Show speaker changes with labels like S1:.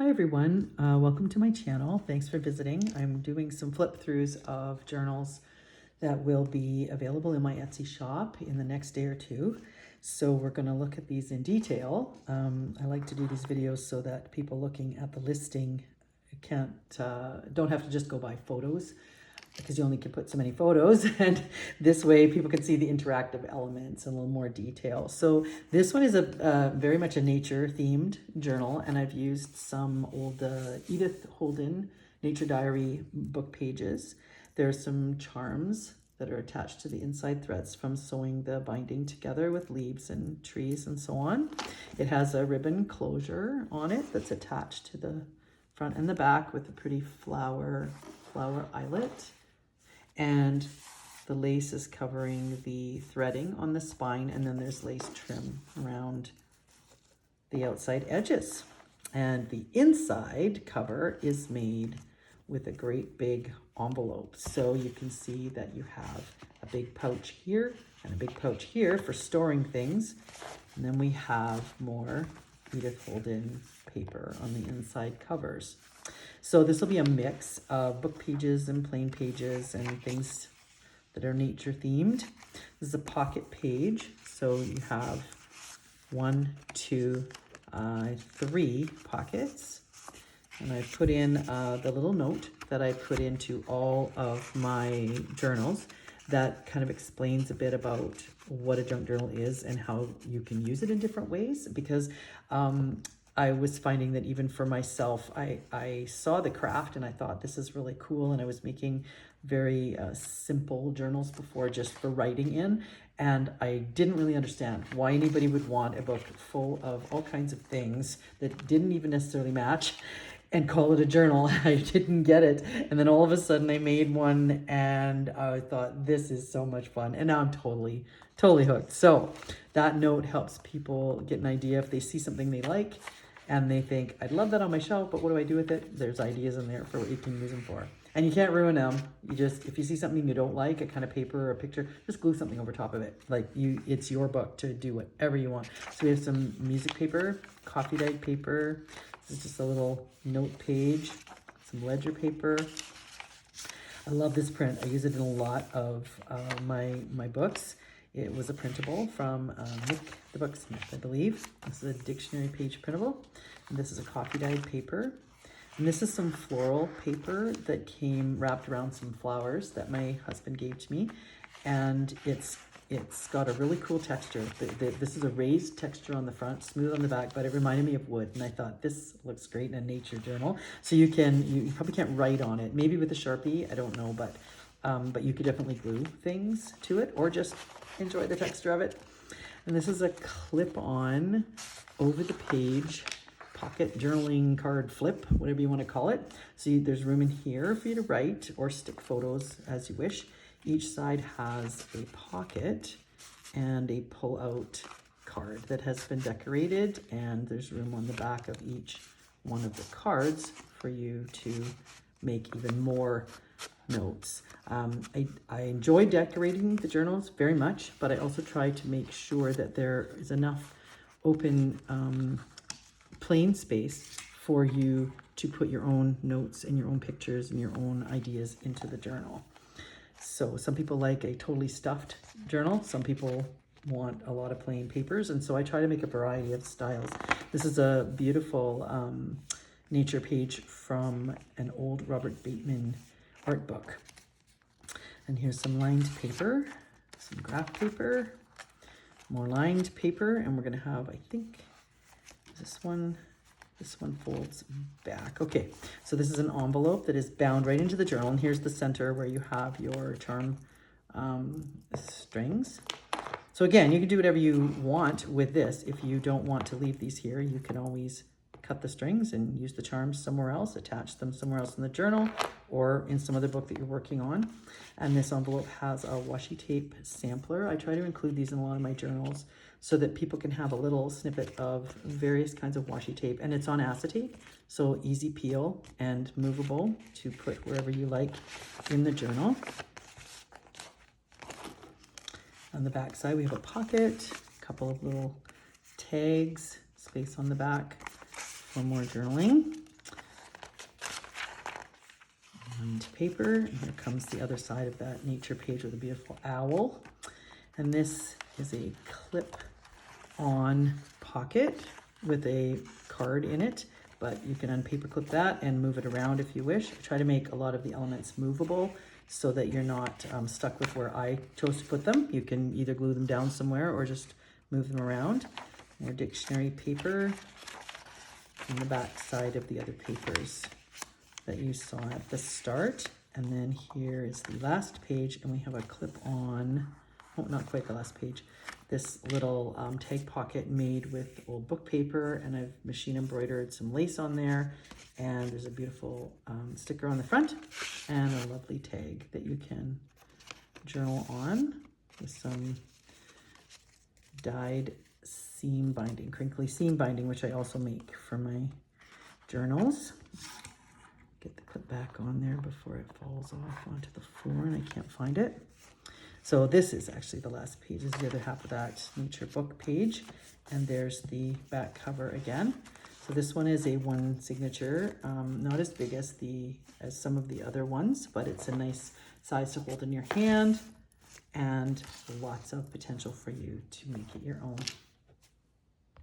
S1: Hi everyone, welcome to my channel. Thanks for visiting. I'm doing some flip throughs of journals that will be available in my Etsy shop in the next day or two. So we're going to look at these in detail. I like to do these videos so that people looking at the listing don't have to just go by photos, because you only can put so many photos, and this way people can see the interactive elements in a little more detail. So this one is a very much a nature themed journal, and I've used some old Edith Holden nature diary book pages. There's some charms that are attached to the inside threads from sewing the binding together with leaves and trees and so on. It has a ribbon closure on it that's attached to the front and the back with a pretty flower eyelet. And the lace is covering the threading on the spine, and then there's lace trim around the outside edges. And the inside cover is made with a great big envelope. So you can see that you have a big pouch here and a big pouch here for storing things. And then we have more Edith Holden paper on the inside covers. So this will be a mix of book pages and plain pages and things that are nature themed. This is a pocket page. So you have 1, 2, 3 pockets. And I put in the little note that I put into all of my journals that kind of explains a bit about what a junk journal is and how you can use it in different ways, because I was finding that even for myself, I saw the craft and I thought this is really cool, and I was making very simple journals before just for writing in, and I didn't really understand why anybody would want a book full of all kinds of things that didn't even necessarily match and call it a journal. I didn't get it. And then all of a sudden I made one and I thought, this is so much fun. And now I'm totally hooked. So that note helps people get an idea if they see something they like and they think, I'd love that on my shelf, but what do I do with it? There's ideas in there for what you can use them for. And you can't ruin them. You just, if you see something you don't like, a kind of paper or a picture, just glue something over top of it. Like it's your book to do whatever you want. So we have some music paper, coffee dyed paper. This is just a little note page, some ledger paper. I love this print. I use it in a lot of my books. It was a printable from Nick the Booksmith, I believe. This is a dictionary page printable. And this is a coffee dyed paper. And this is some floral paper that came wrapped around some flowers that my husband gave to me. And it's got a really cool texture. This is a raised texture on the front, smooth on the back, but it reminded me of wood. And I thought this looks great in a nature journal. So you probably can't write on it. Maybe with a Sharpie, I don't know, but you could definitely glue things to it or just enjoy the texture of it. And this is a clip-on over the page pocket journaling card flip, whatever you want to call it. So there's room in here for you to write or stick photos as you wish. Each side has a pocket and a pull-out card that has been decorated, and there's room on the back of each one of the cards for you to make even more notes. I enjoy decorating the journals very much, but I also try to make sure that there is enough open plain space for you to put your own notes and your own pictures and your own ideas into the journal. So some people like a totally stuffed journal. Some people want a lot of plain papers. And so I try to make a variety of styles. This is a beautiful nature page from an old Robert Bateman art book. And here's some lined paper, some graph paper, more lined paper. And we're going to have, I think, this one folds back. Okay, so this is an envelope that is bound right into the journal, and here's the center where you have your charm strings. So again, you can do whatever you want with this. If you don't want to leave these here, you can always cut the strings and use the charms somewhere else, attach them somewhere else in the journal or in some other book that you're working on. And this envelope has a washi tape sampler. I try to include these in a lot of my journals so that people can have a little snippet of various kinds of washi tape. And it's on acetate, so easy peel and movable to put wherever you like in the journal. On the back side, we have a pocket, a couple of little tags, space on the back for more journaling. and paper. And here comes the other side of that nature page with a beautiful owl. And this is a clip-on pocket with a card in it, but you can unpaper clip that and move it around if you wish. I try to make a lot of the elements movable so that you're not stuck with where I chose to put them. You can either glue them down somewhere or just move them around. More dictionary paper and the back side of the other papers that you saw at the start. And then here is the last page, and we have a clip-on, oh, not quite the last page, this little tag pocket made with old book paper, and I've machine embroidered some lace on there, and there's a beautiful sticker on the front and a lovely tag that you can journal on with some dyed seam binding, crinkly seam binding, which I also make for my journals. Get the clip back on there before it falls off onto the floor and I can't find it. So this is actually the last page. This is the other half of that nature book page. And there's the back cover again. So this one is a one signature, not as big as some of the other ones, but it's a nice size to hold in your hand and lots of potential for you to make it your own.